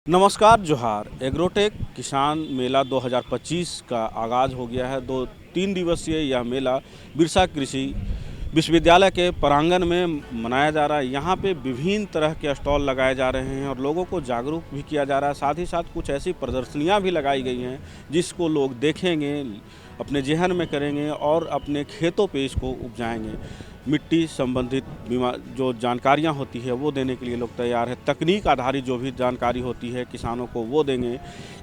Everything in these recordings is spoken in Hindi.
नमस्कार जोहार। एग्रोटेक किसान मेला 2025 का आगाज़ हो गया है। 3 दिवसीय यह मेला बिरसा कृषि विश्वविद्यालय के प्रांगण में मनाया जा रहा है। यहाँ पे विभिन्न तरह के स्टॉल लगाए जा रहे हैं और लोगों को जागरूक भी किया जा रहा है। साथ ही साथ कुछ ऐसी प्रदर्शनियाँ भी लगाई गई हैं जिसको लोग देखेंगे, अपने जेहन में करेंगे और अपने खेतों पे इसको उपजाएंगे। मिट्टी संबंधित जो जानकारियाँ होती है वो देने के लिए लोग तैयार है। तकनीक आधारित जो भी जानकारी होती है किसानों को वो देंगे।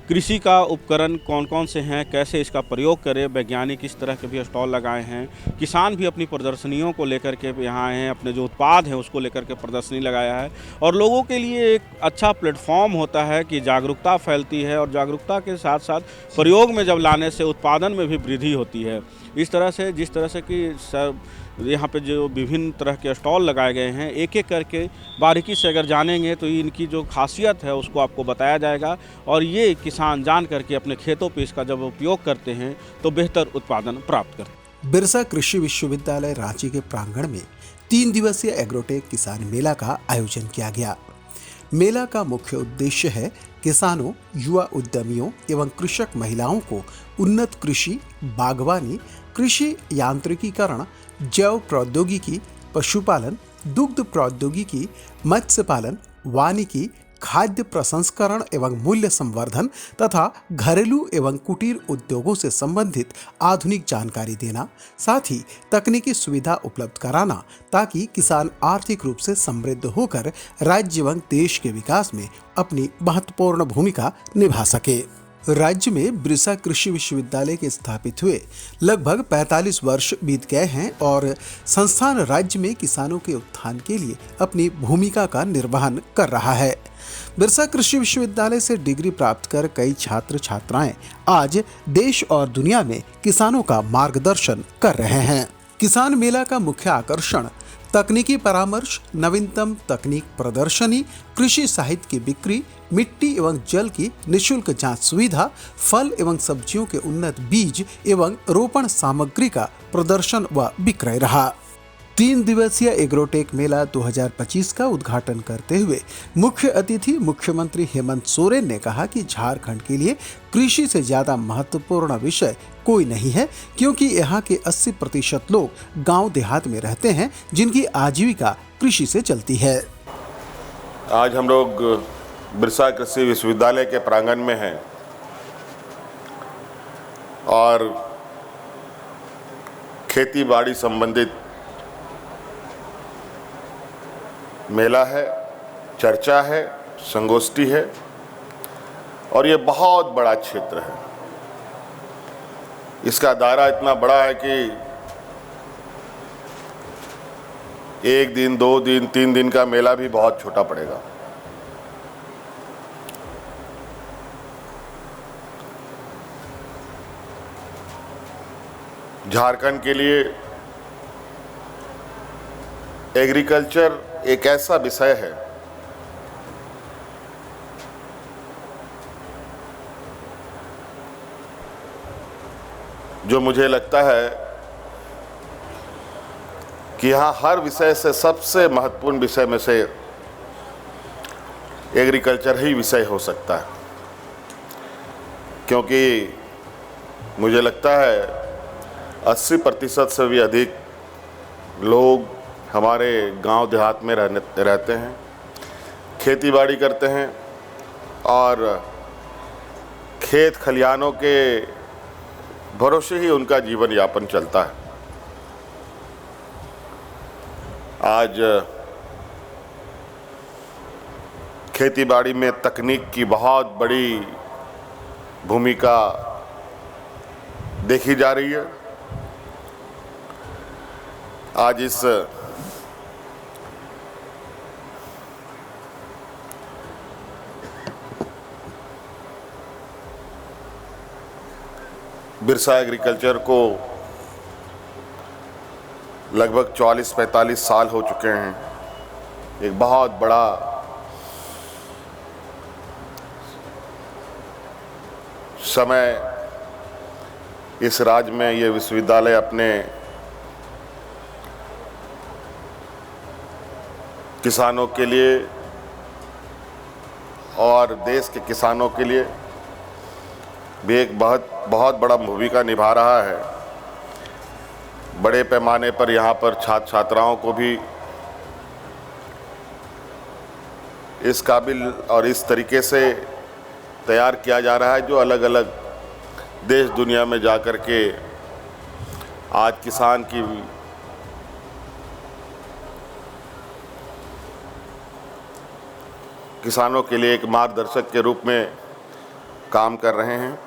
कृषि का उपकरण कौन कौन से हैं, कैसे इसका प्रयोग करें, वैज्ञानिक इस तरह के भी स्टॉल लगाए हैं। किसान भी अपनी प्रदर्शनियों को लेकर के यहाँ आए हैं, अपने जो उत्पाद हैं उसको लेकर के प्रदर्शनी लगाया है और लोगों के लिए एक अच्छा प्लेटफॉर्म होता है कि जागरूकता फैलती है और जागरूकता के साथ साथ प्रयोग में जब लाने से उत्पादन में भी वृद्धि होती है। इस तरह से जिस तरह से कि सब यहाँ पे जो विभिन्न तरह के स्टॉल लगाए गए हैं, एक एक करके बारीकी से अगर जानेंगे तो इनकी जो खासियत है उसको आपको बताया जाएगा और ये किसान जान करके अपने खेतों पे इसका जब उपयोग करते हैं तो बेहतर उत्पादन प्राप्त करते हैं। बिरसा कृषि विश्वविद्यालय रांची के प्रांगण में 3 दिवसीय एग्रोटेक किसान मेला का आयोजन किया गया। मेला का मुख्य उद्देश्य है किसानों, युवा उद्यमियों एवं कृषक महिलाओं को उन्नत कृषि, बागवानी, कृषि यांत्रिकीकरण, जैव प्रौद्योगिकी, पशुपालन, दुग्ध प्रौद्योगिकी, मत्स्य पालन, वानिकी, खाद्य प्रसंस्करण एवं मूल्य संवर्धन तथा घरेलू एवं कुटीर उद्योगों से संबंधित आधुनिक जानकारी देना, साथ ही तकनीकी सुविधा उपलब्ध कराना ताकि किसान आर्थिक रूप से समृद्ध होकर राज्य एवं देश के विकास में अपनी महत्वपूर्ण भूमिका निभा सके। राज्य में बिरसा कृषि विश्वविद्यालय के स्थापित हुए लगभग 45 वर्ष बीत गए हैं और संस्थान राज्य में किसानों के उत्थान के लिए अपनी भूमिका का निर्वहन कर रहा है। बिरसा कृषि विश्वविद्यालय से डिग्री प्राप्त कर कई छात्र छात्राएं आज देश और दुनिया में किसानों का मार्गदर्शन कर रहे हैं। किसान मेला का मुख्य आकर्षण तकनीकी परामर्श, नवीनतम तकनीक प्रदर्शनी, कृषि साहित्य की बिक्री, मिट्टी एवं जल की निःशुल्क जांच सुविधा, फल एवं सब्जियों के उन्नत बीज एवं रोपण सामग्री का प्रदर्शन व विक्रय रहा। 3 दिवसीय एग्रोटेक मेला 2025 का उद्घाटन करते हुए मुख्य अतिथि मुख्यमंत्री हेमंत सोरेन ने कहा कि झारखंड के लिए कृषि से ज्यादा महत्वपूर्ण विषय कोई नहीं है, क्योंकि यहाँ के 80% लोग गांव देहात में रहते हैं जिनकी आजीविका कृषि से चलती है। आज हम लोग बिरसा कृषि विश्वविद्यालय के प्रांगण में हैं और खेती बाड़ी संबंधित मेला है, चर्चा है, संगोष्ठी है और ये बहुत बड़ा क्षेत्र है। इसका दायरा इतना बड़ा है कि 1 दिन, 2 दिन, 3 दिन का मेला भी बहुत छोटा पड़ेगा। झारखंड के लिए एग्रीकल्चर एक ऐसा विषय है जो मुझे लगता है कि यहाँ हर विषय से सबसे महत्वपूर्ण विषय में से एग्रीकल्चर ही विषय हो सकता है, क्योंकि मुझे लगता है 80% से भी अधिक लोग हमारे गांव देहात में रहते हैं, खेती बाड़ी करते हैं और खेत खलिहानों के भरोसे ही उनका जीवन यापन चलता है। आज खेती बाड़ी में तकनीक की बहुत बड़ी भूमिका देखी जा रही है। आज इस बिरसा एग्रीकल्चर को लगभग 40-45 साल हो चुके हैं। एक बहुत बड़ा समय इस राज्य में ये विश्वविद्यालय अपने किसानों के लिए और देश के किसानों के लिए भी एक बहुत बड़ा भूमिका निभा रहा है। बड़े पैमाने पर यहाँ पर छात्र छात्राओं को भी इस काबिल और इस तरीके से तैयार किया जा रहा है जो अलग अलग देश दुनिया में जा कर के आज किसानों के लिए एक मार्गदर्शक के रूप में काम कर रहे हैं।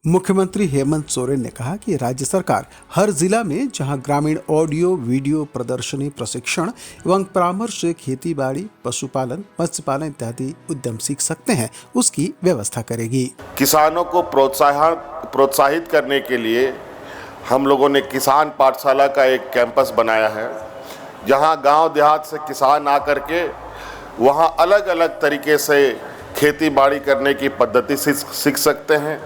मुख्यमंत्री हेमंत सोरेन ने कहा कि राज्य सरकार हर जिला में जहां ग्रामीण ऑडियो वीडियो प्रदर्शनी प्रशिक्षण एवं परामर्श से खेती बाड़ी पशुपालन मत्स्य पालन इत्यादि उद्यम सीख सकते हैं उसकी व्यवस्था करेगी। किसानों को प्रोत्साहित करने के लिए हम लोगों ने किसान पाठशाला का एक कैंपस बनाया है जहां गांव देहात से किसान आकर के वहां अलग अलग तरीके से खेती बाड़ी करने की पद्धति सीख सकते हैं।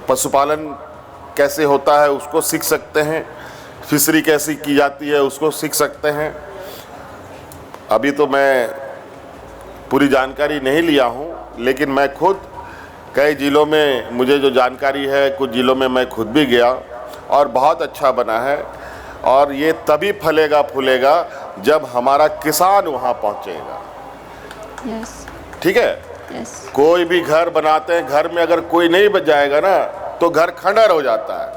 पशुपालन कैसे होता है उसको सीख सकते हैं। फिशरी कैसी की जाती है उसको सीख सकते हैं। अभी तो मैं पूरी जानकारी नहीं लिया हूं, लेकिन मैं खुद कई ज़िलों में मुझे जो जानकारी है, कुछ ज़िलों में मैं खुद भी गया और बहुत अच्छा बना है। और ये तभी फलेगा फूलेगा जब हमारा किसान वहाँ पहुँचेगा। ठीक है। कोई भी घर बनाते हैं, घर में अगर कोई नहीं बच जाएगा ना तो घर खंडर हो जाता है,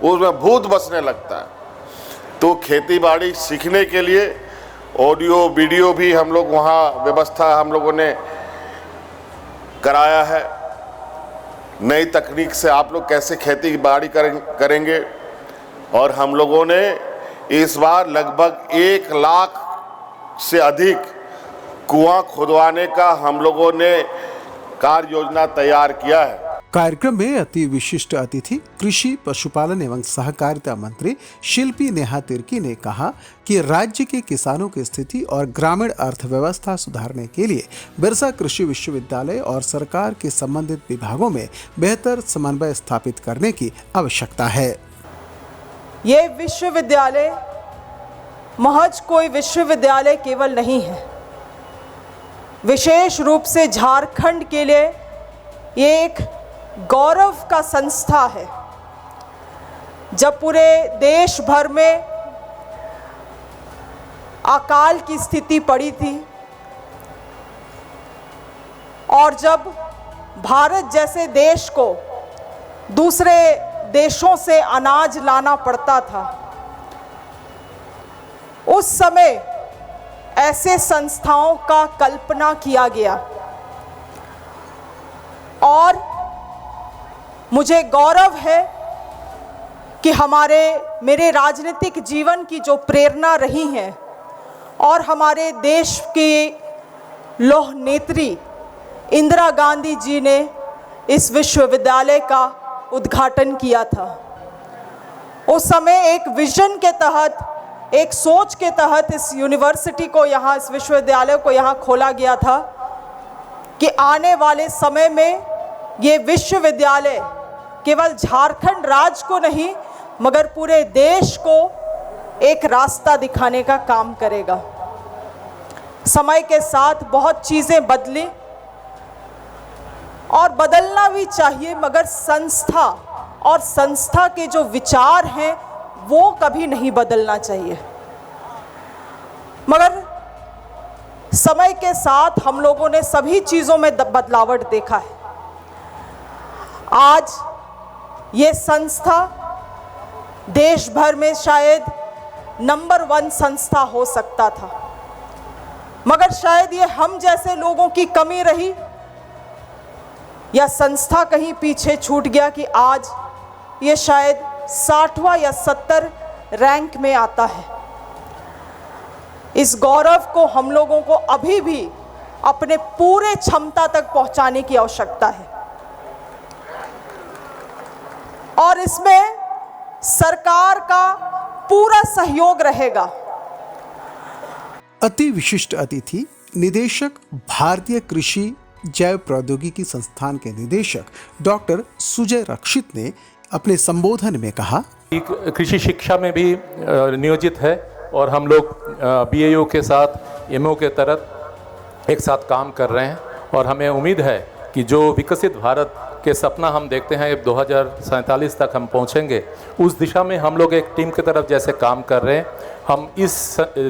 उसमें भूत बसने लगता है। तो खेती बाड़ी सीखने के लिए ऑडियो वीडियो भी हम लोग वहाँ व्यवस्था हम लोगों ने कराया है। नई तकनीक से आप लोग कैसे खेती बाड़ी करेंगे। और हम लोगों ने इस बार लगभग 1 लाख से अधिक कुआं खुदवाने का हम लोगों ने कार्य योजना तैयार किया है। कार्यक्रम में अति विशिष्ट अतिथि कृषि पशुपालन एवं सहकारिता मंत्री शिल्पी नेहा तिर्की ने कहा कि राज्य के किसानों की स्थिति और ग्रामीण अर्थव्यवस्था सुधारने के लिए बिरसा कृषि विश्वविद्यालय और सरकार के संबंधित विभागों में बेहतर समन्वय स्थापित करने की आवश्यकता है। ये विश्वविद्यालय महज कोई विश्वविद्यालय केवल नहीं है, विशेष रूप से झारखंड के लिए ये एक गौरव का संस्था है। जब पूरे देश भर में अकाल की स्थिति पड़ी थी और जब भारत जैसे देश को दूसरे देशों से अनाज लाना पड़ता था, उस समय ऐसे संस्थाओं का कल्पना किया गया। और मुझे गौरव है कि मेरे राजनीतिक जीवन की जो प्रेरणा रही है और हमारे देश की लौह नेत्री इंदिरा गांधी जी ने इस विश्वविद्यालय का उद्घाटन किया था। उस समय एक विजन के तहत, एक सोच के तहत इस यूनिवर्सिटी को यहाँ, इस विश्वविद्यालय को यहाँ खोला गया था कि आने वाले समय में ये विश्वविद्यालय केवल झारखंड राज्य को नहीं मगर पूरे देश को एक रास्ता दिखाने का काम करेगा। समय के साथ बहुत चीज़ें बदली और बदलना भी चाहिए, मगर संस्था और संस्था के जो विचार हैं वो कभी नहीं बदलना चाहिए। मगर समय के साथ हम लोगों ने सभी चीज़ों में बदलावट देखा है। आज ये संस्था देश भर में शायद नंबर 1 संस्था हो सकता था, मगर शायद ये हम जैसे लोगों की कमी रही या संस्था कहीं पीछे छूट गया कि आज ये शायद 60वां या 70 रैंक में आता है। इस गौरव को हम लोगों को अभी भी अपने पूरे क्षमता तक पहुंचाने की आवश्यकता है और इसमें सरकार का पूरा सहयोग रहेगा। अति विशिष्ट अतिथि निदेशक भारतीय कृषि जैव प्रौद्योगिकी संस्थान के निदेशक डॉक्टर सुजय रक्षित ने अपने संबोधन में कहा, कृषि शिक्षा में भी नियोजित है और हम लोग BAU के साथ MO के तहत एक साथ काम कर रहे हैं और हमें उम्मीद है कि जो विकसित भारत के सपना हम देखते हैं 2047 तक हम पहुंचेंगे, उस दिशा में हम लोग एक टीम की तरफ जैसे काम कर रहे हैं, हम इस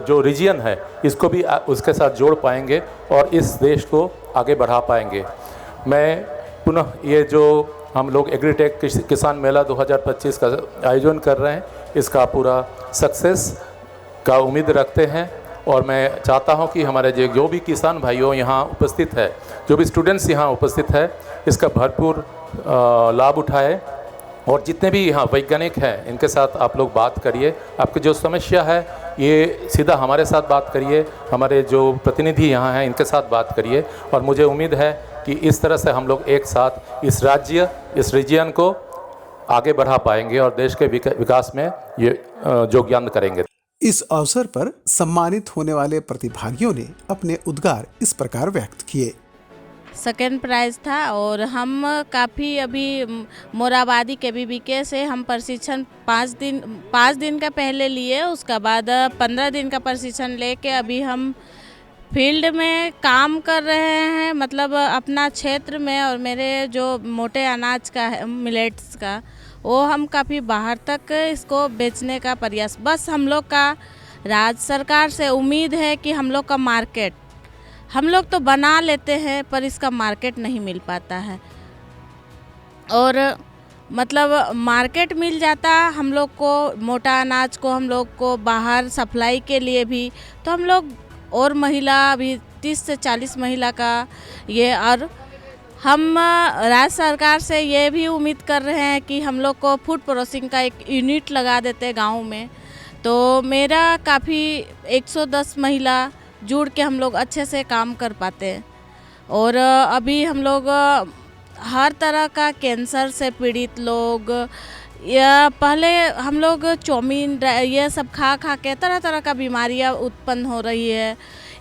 जो रीजन है इसको भी उसके साथ जोड़ पाएंगे और इस देश को आगे बढ़ा पाएंगे। मैं पुनः ये जो हम लोग एग्रीटेक किसान मेला 2025 का आयोजन कर रहे हैं, इसका पूरा सक्सेस का उम्मीद रखते हैं और मैं चाहता हूं कि हमारे जो भी किसान भाइयों यहाँ उपस्थित है, जो भी स्टूडेंट्स यहाँ उपस्थित है, इसका भरपूर लाभ उठाए और जितने भी यहाँ वैज्ञानिक हैं इनके साथ आप लोग बात करिए। आपकी जो समस्या है ये सीधा हमारे साथ बात करिए, हमारे जो प्रतिनिधि यहाँ हैं इनके साथ बात करिए और मुझे उम्मीद है कि इस तरह से हम लोग एक साथ इस राज्य, इस रीजन को आगे बढ़ा पाएंगे और देश के विकास में ये योगदान करेंगे। इस अवसर पर सम्मानित होने वाले प्रतिभागियों ने अपने उद्गार इस प्रकार व्यक्त किए। सेकेंड प्राइज़ था और हम काफ़ी अभी मोराबादी KVBK से हम प्रशिक्षण 5 दिन का पहले लिए, उसका बाद 15 दिन का प्रशिक्षण लेके अभी हम फील्ड में काम कर रहे हैं, मतलब अपना क्षेत्र में। और मेरे जो मोटे अनाज का है, मिलेट्स का, वो हम काफ़ी बाहर तक इसको बेचने का प्रयास, बस हम लोग का राज्य सरकार से उम्मीद है कि हम लोग का मार्केट, हम लोग तो बना लेते हैं पर इसका मार्केट नहीं मिल पाता है और मतलब मार्केट मिल जाता हम लोग को, मोटा अनाज को हम लोग को बाहर सप्लाई के लिए भी, तो हम लोग और महिला अभी 30 से 40 महिला का ये, और हम राज्य सरकार से ये भी उम्मीद कर रहे हैं कि हम लोग को फूड प्रोसेसिंग का एक यूनिट लगा देते गांव में, तो मेरा काफ़ी 110 महिला जुड़ के हम लोग अच्छे से काम कर पाते हैं। और अभी हम लोग हर तरह का कैंसर से पीड़ित लोग, या पहले हम लोग चाउमीन ये सब खा के तरह तरह का बीमारियां उत्पन्न हो रही है,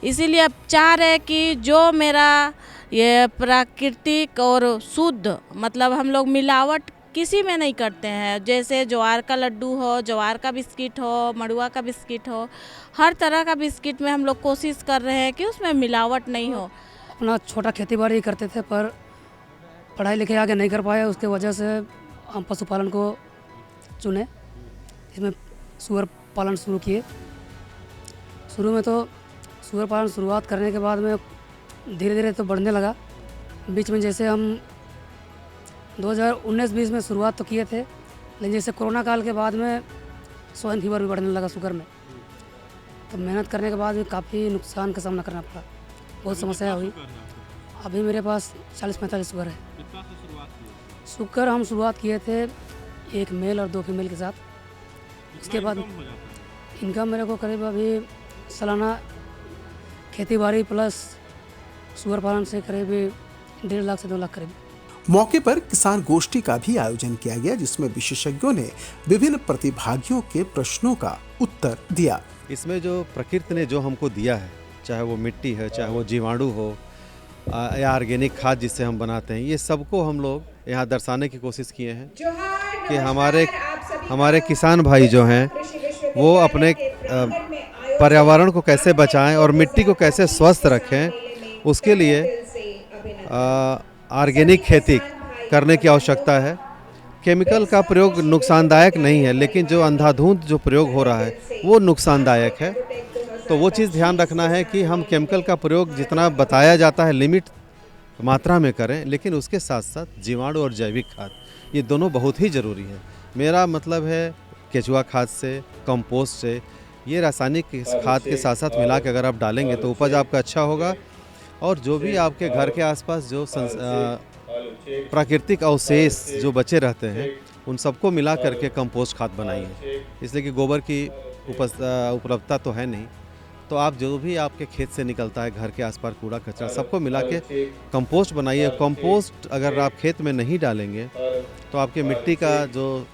इसीलिए अब चाह रहे कि जो मेरा ये प्राकृतिक और शुद्ध, मतलब हम लोग मिलावट किसी में नहीं करते हैं, जैसे ज्वार का लड्डू हो, ज्वार का बिस्किट हो, मड़ुआ का बिस्किट हो, हर तरह का बिस्किट में हम लोग कोशिश कर रहे हैं कि उसमें मिलावट नहीं हो। अपना छोटा खेती बाड़ी करते थे पर पढ़ाई लिखाई आगे नहीं कर पाए, उसके वजह से हम पशुपालन को चुने, इसमें सूअर पालन शुरू किए। शुरू में तो सूअर पालन शुरुआत करने के बाद में धीरे धीरे तो बढ़ने लगा, बीच में जैसे हम 2019-20 में शुरुआत तो किए थे, लेकिन जैसे कोरोना काल के बाद में स्वाइन फीवर भी बढ़ने लगा शुगर में, तो मेहनत करने के बाद भी काफ़ी नुकसान का सामना करना पड़ा, बहुत समस्या हुई। अभी मेरे पास 40-45 शुगर है। शुगर हम शुरुआत किए थे 1 मेल और 2 फीमेल के साथ, उसके बाद इनकम मेरे को करीब अभी सालाना खेती बाड़ी प्लस सुअर पालन से करीब 1.5 लाख से 2 लाख करीब। मौके पर किसान गोष्ठी का भी आयोजन किया गया, जिसमें विशेषज्ञों ने विभिन्न प्रतिभागियों के प्रश्नों का उत्तर दिया। इसमें जो प्रकृति ने जो हमको दिया है, चाहे वो मिट्टी है, चाहे वो जीवाणु हो या ऑर्गेनिक खाद जिससे हम बनाते हैं, ये सबको हम लोग यहाँ दर्शाने की कोशिश किए हैं कि हमारे किसान भाई जो हैं वो अपने पर्यावरण को कैसे बचाएं और मिट्टी को कैसे स्वस्थ रखें, उसके लिए ऑर्गेनिक खेती करने की आवश्यकता है। केमिकल का प्रयोग नुकसानदायक नहीं है, लेकिन जो अंधाधुंध जो प्रयोग हो रहा है वो नुकसानदायक है। तो वो चीज़ ध्यान रखना है कि हम केमिकल का प्रयोग जितना बताया जाता है लिमिट मात्रा में करें, लेकिन उसके साथ साथ जीवाणु और जैविक खाद ये दोनों बहुत ही ज़रूरी है। मेरा मतलब है केचुआ खाद से, कंपोस्ट से, ये रासायनिक खाद के साथ साथ मिला के अगर आप डालेंगे तो उपज आपका अच्छा होगा। और जो भी आपके घर के आसपास जो प्राकृतिक अवशेष जो बचे रहते हैं उन सबको मिला करके कंपोस्ट खाद बनाइए, इसलिए कि गोबर की उपलब्धता तो है नहीं, तो आप जो भी आपके खेत से निकलता है, घर के आसपास कूड़ा कचरा सबको मिला के कंपोस्ट बनाइए। कंपोस्ट अगर आप खेत में नहीं डालेंगे तो आपके मिट्टी का जो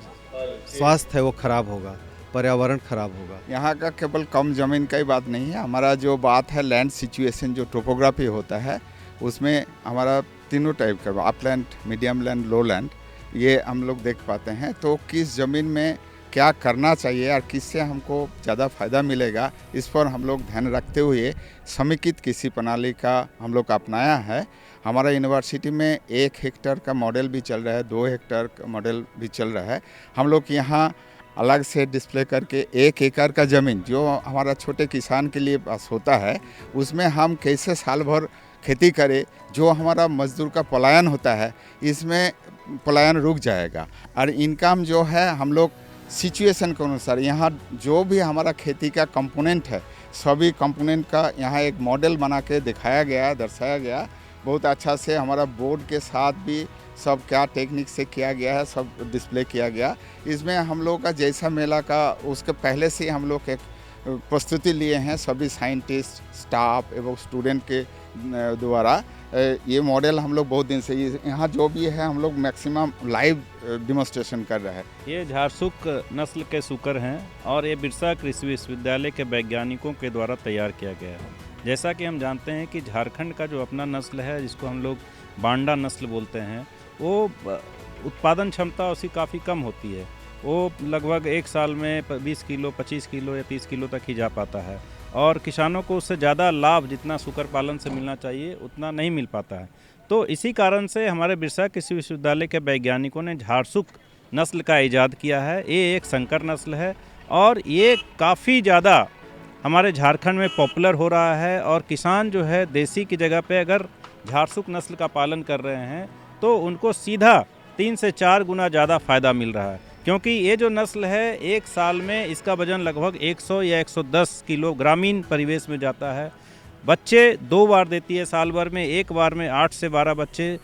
स्वास्थ्य है वो खराब होगा, पर्यावरण खराब होगा। यहाँ का केवल कम ज़मीन का ही बात नहीं है, हमारा जो बात है लैंड सिचुएशन, जो टोपोग्राफी होता है उसमें हमारा तीनों टाइप का अपलैंड, मीडियम लैंड, लो लैंड, ये हम लोग देख पाते हैं। तो किस ज़मीन में क्या करना चाहिए और किससे हमको ज़्यादा फ़ायदा मिलेगा, इस पर हम लोग ध्यान रखते हुए समेकित कृषि प्रणाली का हम लोग अपनाया है। हमारा यूनिवर्सिटी में 1 हेक्टेयर का मॉडल भी चल रहा है, 2 हेक्टेयर का मॉडल भी चल रहा है। हम लोग यहाँ अलग से डिस्प्ले करके 1 एकड़ का ज़मीन जो हमारा छोटे किसान के लिए पास होता है, उसमें हम कैसे साल भर खेती करें, जो हमारा मजदूर का पलायन होता है इसमें पलायन रुक जाएगा। और इनकम जो है हम लोग सिचुएशन के अनुसार यहाँ जो भी हमारा खेती का कंपोनेंट है, सभी कंपोनेंट का यहाँ एक मॉडल बना के दिखाया गया, दर्शाया गया बहुत अच्छा से। हमारा बोर्ड के साथ भी सब क्या टेक्निक से किया गया है सब डिस्प्ले किया गया। इसमें हम लोग का जैसा मेला का उसके पहले से हम लोग एक प्रस्तुति लिए हैं सभी साइंटिस्ट, स्टाफ एवं स्टूडेंट के द्वारा। ये मॉडल हम लोग बहुत दिन से यहाँ जो भी है हम लोग मैक्सिमम लाइव डिमॉन्स्ट्रेशन कर रहे हैं। ये झारसुक नस्ल के सूकर हैं और ये बिरसा कृषि विश्वविद्यालय के वैज्ञानिकों के द्वारा तैयार किया गया है। जैसा कि हम जानते हैं कि झारखंड का जो अपना नस्ल है जिसको हम लोग बांडा नस्ल बोलते हैं, वो उत्पादन क्षमता उसकी काफ़ी कम होती है। वो लगभग 1 साल में 20 किलो, 25 किलो या 30 किलो तक ही जा पाता है और किसानों को उससे ज़्यादा लाभ जितना सूकर पालन से मिलना चाहिए उतना नहीं मिल पाता है। तो इसी कारण से हमारे बिरसा कृषि विश्वविद्यालय के वैज्ञानिकों ने झारसुक नस्ल का इजाद किया है। ये एक संकर नस्ल है और ये काफ़ी ज़्यादा हमारे झारखंड में पॉपुलर हो रहा है और किसान जो है देसी की जगह पे अगर झारसुक नस्ल का पालन कर रहे हैं तो उनको सीधा 3 से 4 गुना ज़्यादा फ़ायदा मिल रहा है, क्योंकि ये जो नस्ल है 1 साल में इसका वजन लगभग 100 या 110 किलो ग्रामीण परिवेश में जाता है। बच्चे 2 बार देती है साल भर में, एक बार में 8 से 12 बच्चे,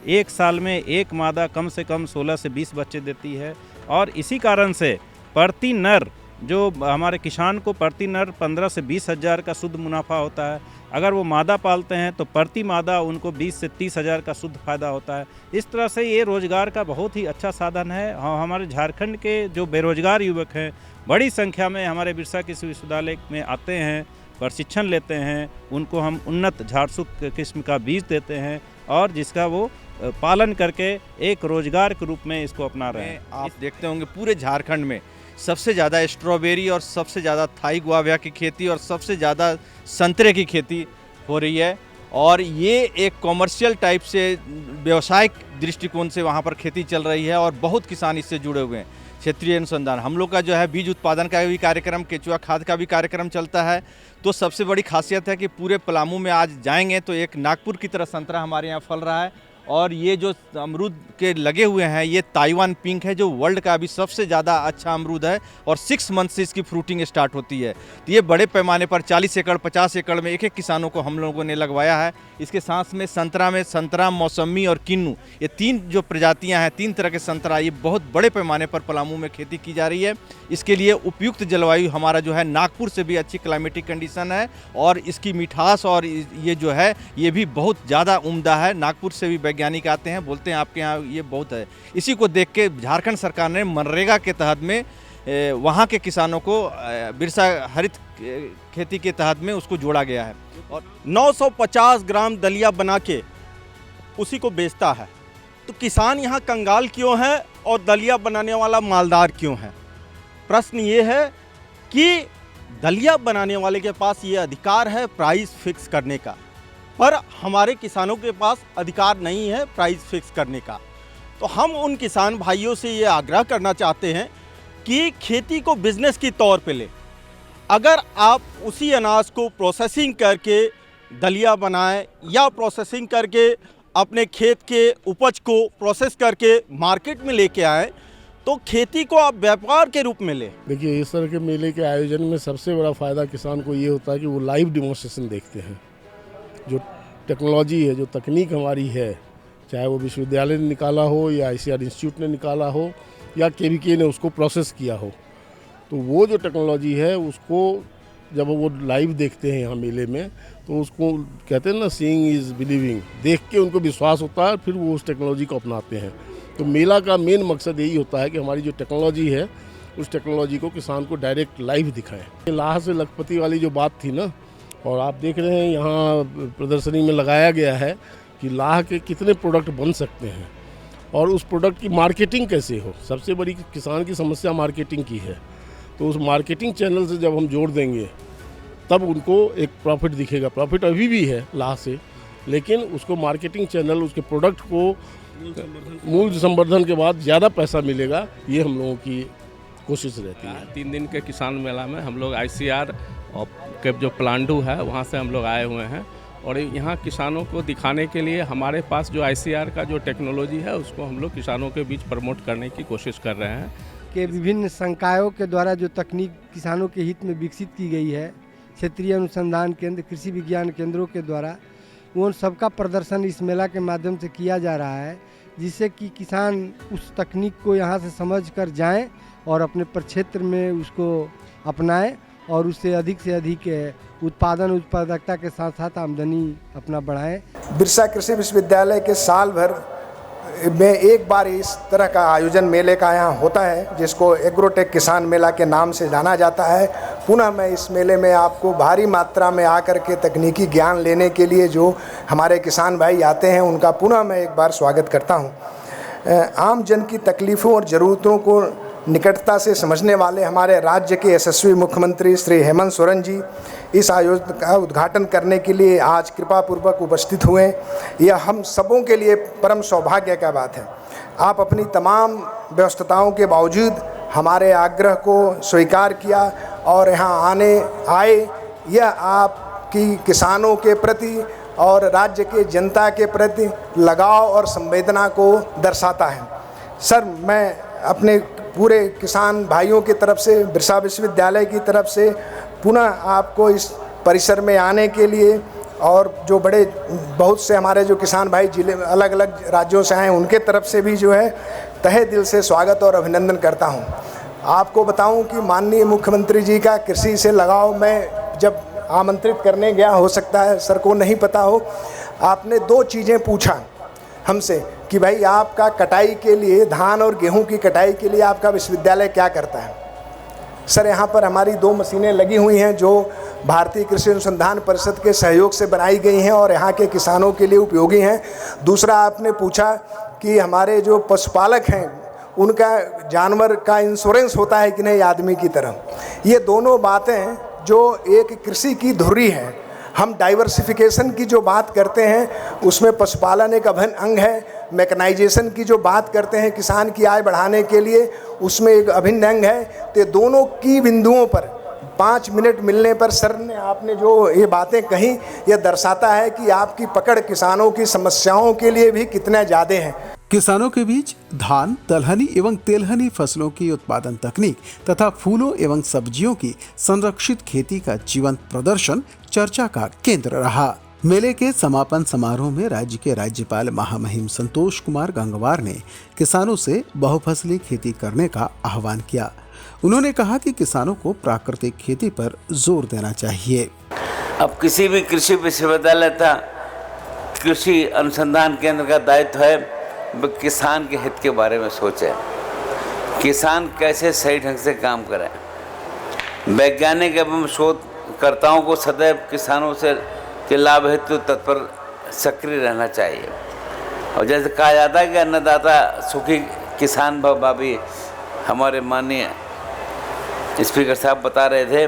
1 साल में एक मादा कम से कम 16 से 20 बच्चे देती है। और इसी कारण से प्रति नर जो हमारे किसान को प्रति नर 15 से 20 हज़ार का शुद्ध मुनाफा होता है। अगर वो मादा पालते हैं तो प्रति मादा उनको 20 से 30 हज़ार का शुद्ध फायदा होता है। इस तरह से ये रोज़गार का बहुत ही अच्छा साधन है। हमारे झारखंड के जो बेरोजगार युवक हैं बड़ी संख्या में हमारे बिरसा कृषि विश्वविद्यालय में आते हैं, प्रशिक्षण लेते हैं, उनको हम उन्नत झारसुक किस्म का बीज देते हैं और जिसका वो पालन करके एक रोज़गार के रूप में इसको अपना रहे हैं। आप देखते होंगे पूरे झारखंड में सबसे ज़्यादा स्ट्रॉबेरी और सबसे ज़्यादा थाई गुआवा की खेती और सबसे ज़्यादा संतरे की खेती हो रही है और ये एक कॉमर्शियल टाइप से व्यवसायिक दृष्टिकोण से वहाँ पर खेती चल रही है और बहुत किसान इससे जुड़े हुए हैं। क्षेत्रीय अनुसंधान हम लोग का जो है बीज उत्पादन का भी कार्यक्रम, केचुआ खाद का भी कार्यक्रम चलता है। तो सबसे बड़ी खासियत है कि पूरे पलामू में आज जाएंगे तो एक नागपुर की तरह संतरा हमारे यहाँ फल रहा है और ये जो अमरूद के लगे हुए हैं ये ताइवान पिंक है जो वर्ल्ड का अभी सबसे ज़्यादा अच्छा अमरूद है और 6 मंथ से इसकी फ्रूटिंग स्टार्ट होती है। तो ये बड़े पैमाने पर 40 एकड़ 50 एकड़ में एक किसानों को हम लोगों ने लगवाया है। इसके साथ में संतरा, मौसमी और किन्नू, ये 3 जो प्रजातियां हैं, 3 तरह के संतरा, ये बहुत बड़े पैमाने पर पलामू में खेती की जा रही है। इसके लिए उपयुक्त जलवायु हमारा जो है नागपुर से भी अच्छी क्लाइमेटिक कंडीशन है और इसकी मिठास और ये जो है ये भी बहुत ज़्यादा उम्दा है। नागपुर से भी वैज्ञानिक आते हैं, बोलते हैं आपके यहाँ ये बहुत है। इसी को देख के झारखंड सरकार ने मनरेगा के तहत में वहाँ के किसानों को बिरसा हरित खेती के तहत में उसको जोड़ा गया है और 950 ग्राम दलिया बना के उसी को बेचता है। तो किसान यहाँ कंगाल क्यों है और दलिया बनाने वाला मालदार क्यों है? प्रश्न ये है कि दलिया बनाने वाले के पास ये अधिकार है प्राइस फिक्स करने का, पर हमारे किसानों के पास अधिकार नहीं है प्राइस फिक्स करने का। तो हम उन किसान भाइयों से ये आग्रह करना चाहते हैं कि खेती को बिजनेस की तौर पे ले। अगर आप उसी अनाज को प्रोसेसिंग करके दलिया बनाएं या प्रोसेसिंग करके अपने खेत के उपज को प्रोसेस करके मार्केट में लेके आएं तो खेती को आप व्यापार के रूप में लें। देखिए, इस तरह के मेले के आयोजन में सबसे बड़ा फ़ायदा किसान को ये होता है कि वो लाइव डिमॉन्स्ट्रेशन देखते हैं। जो टेक्नोलॉजी है, जो तकनीक हमारी है, चाहे वो विश्वविद्यालय ने निकाला हो या ICAR इंस्टीट्यूट ने निकाला हो या KVK ने उसको प्रोसेस किया हो, तो वो जो टेक्नोलॉजी है उसको जब वो लाइव देखते हैं यहाँ मेले में तो उसको कहते हैं ना, सीइंग इज़ बिलीविंग, देख के उनको विश्वास होता है, फिर वो उस टेक्नोलॉजी को अपनाते हैं। तो मेला का मेन मकसद यही होता है कि हमारी जो टेक्नोलॉजी है उस टेक्नोलॉजी को किसान को डायरेक्ट लाइव दिखाएं। लाह से लखपति वाली जो बात थी ना, और आप देख रहे हैं यहाँ प्रदर्शनी में लगाया गया है कि लाह के कितने प्रोडक्ट बन सकते हैं और उस प्रोडक्ट की मार्केटिंग कैसे हो। सबसे बड़ी किसान की समस्या मार्केटिंग की है, तो उस मार्केटिंग चैनल से जब हम जोड़ देंगे तब उनको एक प्रॉफिट दिखेगा। प्रॉफिट अभी भी है लाह से, लेकिन उसको मार्केटिंग चैनल, उसके प्रोडक्ट को मूल्य संवर्धन के बाद ज़्यादा पैसा मिलेगा, ये हम लोगों की कोशिश रहती है। 3 दिन के किसान मेला में हम लोग ICR और के जो प्लांडू है वहाँ से हम लोग आए हुए हैं और यहाँ किसानों को दिखाने के लिए हमारे पास जो ICR का जो टेक्नोलॉजी है उसको हम लोग किसानों के बीच प्रमोट करने की कोशिश कर रहे हैं। के विभिन्न संकायों के द्वारा जो तकनीक किसानों के हित में विकसित की गई है, क्षेत्रीय अनुसंधान केंद्र, कृषि विज्ञान केंद्रों के द्वारा, उन सबका प्रदर्शन इस मेला के माध्यम से किया जा रहा है, जिससे कि किसान उस तकनीक को यहाँ से समझ कर जाएँ और अपने प्रक्षेत्र में उसको अपनाएं और उससे अधिक उत्पादन उत्पादकता के साथ साथ आमदनी अपना बढ़ाएं। बिरसा कृषि विश्वविद्यालय के साल भर में एक बार इस तरह का आयोजन मेले का यहाँ होता है, जिसको एग्रोटेक किसान मेला के नाम से जाना जाता है। पुनः मैं इस मेले में आपको भारी मात्रा में आकर के तकनीकी ज्ञान लेने के लिए जो हमारे किसान भाई आते हैं उनका पुनः मैं एक बार स्वागत करता हूँ। आम जन की तकलीफ़ों और ज़रूरतों को निकटता से समझने वाले हमारे राज्य के यशस्वी मुख्यमंत्री श्री हेमंत सोरेन जी इस आयोजन का उद्घाटन करने के लिए आज कृपापूर्वक उपस्थित हुए। यह हम सबों के लिए परम सौभाग्य का बात है। आप अपनी तमाम व्यस्तताओं के बावजूद हमारे आग्रह को स्वीकार किया और यहाँ आए। यह आपकी किसानों के प्रति और राज्य के जनता के प्रति लगाव और संवेदना को दर्शाता है। सर, मैं अपने पूरे किसान भाइयों की तरफ से, बिरसा विश्वविद्यालय की तरफ से पुनः आपको इस परिसर में आने के लिए और जो बहुत से हमारे जो किसान भाई जिले अलग अलग राज्यों से आए हैं उनके तरफ से भी जो है तहे दिल से स्वागत और अभिनंदन करता हूं। आपको बताऊं कि माननीय मुख्यमंत्री जी का कृषि से लगाव मैं जब आमंत्रित करने गया, हो सकता है सर को नहीं पता हो, आपने 2 चीज़ें पूछा हमसे कि भाई आपका कटाई के लिए, धान और गेहूं की कटाई के लिए आपका विश्वविद्यालय क्या करता है। सर, यहाँ पर हमारी 2 मशीनें लगी हुई हैं जो भारतीय कृषि अनुसंधान परिषद के सहयोग से बनाई गई हैं और यहाँ के किसानों के लिए उपयोगी हैं। दूसरा आपने पूछा कि हमारे जो पशुपालक हैं उनका जानवर का इंश्योरेंस होता है कि नहीं आदमी की तरह। ये दोनों बातें जो एक कृषि की धुरी है। हम डाइवर्सिफिकेशन की जो बात करते हैं उसमें पशुपालन एक अभिन्न अंग है। मैकेनाइजेशन की जो बात करते हैं किसान की आय बढ़ाने के लिए, उसमें एक अभिन्न अंग है। तो दोनों की बिंदुओं पर 5 मिनट मिलने पर सर ने आपने जो ये बातें कही, यह दर्शाता है कि आपकी पकड़ किसानों की समस्याओं के लिए भी कितना ज़्यादा है। किसानों के बीच धान, दलहनी एवं तेलहनी फसलों की उत्पादन तकनीक तथा फूलों एवं सब्जियों की संरक्षित खेती का जीवंत प्रदर्शन चर्चा का केंद्र रहा। मेले के समापन समारोह में राज्य के राज्यपाल महामहिम संतोष कुमार गंगवार ने किसानों से बहुफसली खेती करने का आह्वान किया। उन्होंने कहा कि किसानों को प्राकृतिक खेती पर जोर देना चाहिए। अब किसी भी कृषि विश्वविद्यालय तथा कृषि अनुसंधान केंद्र का दायित्व है किसान के हित के बारे में सोचे, किसान कैसे सही ढंग से काम करें। वैज्ञानिक एवं शोधकर्ताओं को सदैव किसानों से के लाभ हेतु तत्पर सक्रिय रहना चाहिए। और जैसे कहा जाता है कि अन्नदाता सुखी किसान भव भावी, हमारे माननीय स्पीकर साहब बता रहे थे।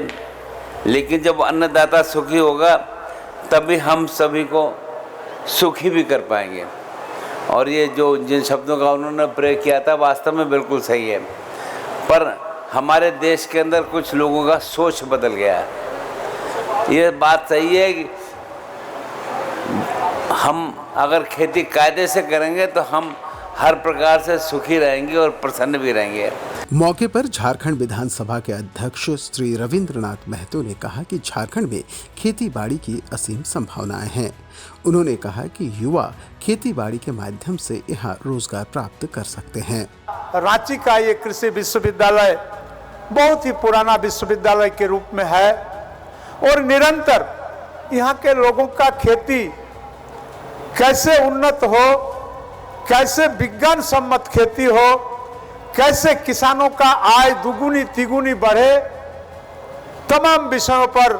लेकिन जब अन्नदाता सुखी होगा तभी हम सभी को सुखी भी कर पाएंगे। और ये जो जिन शब्दों का उन्होंने प्रयोग किया था वास्तव में बिल्कुल सही है। पर हमारे देश के अंदर कुछ लोगों का सोच बदल गया है। ये बात सही है कि हम अगर खेती कायदे से करेंगे तो हम हर प्रकार से सुखी रहेंगे और प्रसन्न भी रहेंगे। मौके पर झारखंड विधानसभा के अध्यक्ष श्री रविंद्रनाथ महतो ने कहा कि झारखंड में खेती बाड़ी की असीम संभावनाएं हैं। उन्होंने कहा कि युवा खेती बाड़ी के माध्यम से यहाँ रोजगार प्राप्त कर सकते हैं। रांची का ये कृषि विश्वविद्यालय बहुत ही पुराना विश्वविद्यालय के रूप में है और निरंतर यहाँ के लोगों का खेती कैसे उन्नत हो, कैसे विज्ञान सम्मत खेती हो, कैसे किसानों का आय दुगुनी तिगुनी बढ़े, तमाम विषयों पर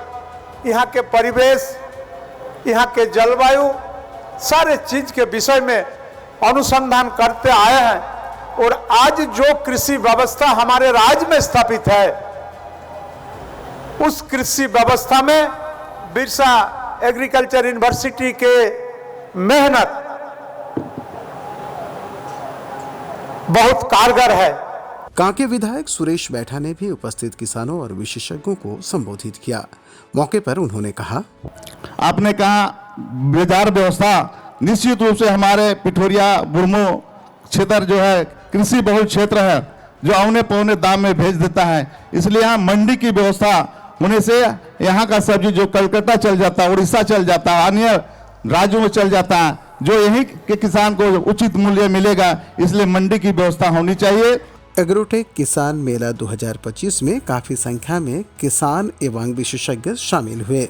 यहाँ के परिवेश, यहाँ के जलवायु, सारे चीज के विषय में अनुसंधान करते आए हैं और आज जो कृषि व्यवस्था हमारे राज्य में स्थापित है, उस कृषि व्यवस्था में बिरसा एग्रीकल्चर यूनिवर्सिटी के मेहनत बहुत कारगर है। कांके विधायक सुरेश बैठा ने भी उपस्थित किसानों और विशेषज्ञों को संबोधित किया। मौके पर उन्होंने कहा, आपने कहा बाजार व्यवस्था निश्चित रूप से हमारे पिठोरिया बुरमो क्षेत्र जो है कृषि बहुल क्षेत्र है, जो औने पौने दाम में भेज देता है, इसलिए यहाँ मंडी की व्यवस्था होने से यहाँ का सब्जी जो कलकत्ता चल जाता है, उड़ीसा चल जाता है, अन्य राज्यों में चल जाता है, जो यहीं के किसान को उचित मूल्य मिलेगा, इसलिए मंडी की व्यवस्था होनी चाहिए। एग्रोटेक किसान मेला 2025 में काफी संख्या में किसान एवं विशेषज्ञ शामिल हुए।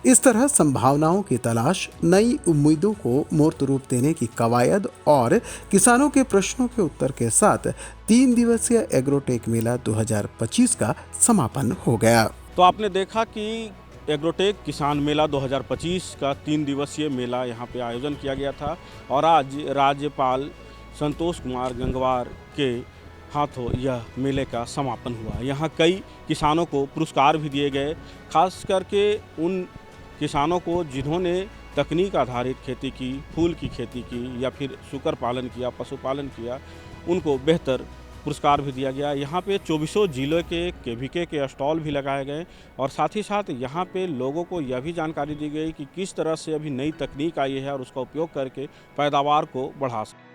इस तरह संभावनाओं की तलाश, नई उम्मीदों को मूर्त रूप देने की कवायद और किसानों के प्रश्नों के उत्तर के साथ 3 दिवसीय एग्रोटेक मेला 2025 का समापन हो गया। तो आपने देखा कि एग्रोटेक किसान मेला 2025 का 3 दिवसीय मेला यहाँ पे आयोजन किया गया था और आज राज्यपाल संतोष कुमार गंगवार के हाथों यह मेले का समापन हुआ। यहाँ कई किसानों को पुरस्कार भी दिए गए, खास करके उन किसानों को जिन्होंने तकनीक आधारित खेती की, फूल की खेती की या फिर शुकर पालन किया, पशुपालन किया, उनको बेहतर पुरस्कार भी दिया गया। यहाँ पे 24 जिलों के केवीके के स्टॉल भी लगाए गए और साथ ही साथ यहाँ पे लोगों को यह भी जानकारी दी गई कि किस तरह से अभी नई तकनीक आई है और उसका उपयोग करके पैदावार को बढ़ा सकते।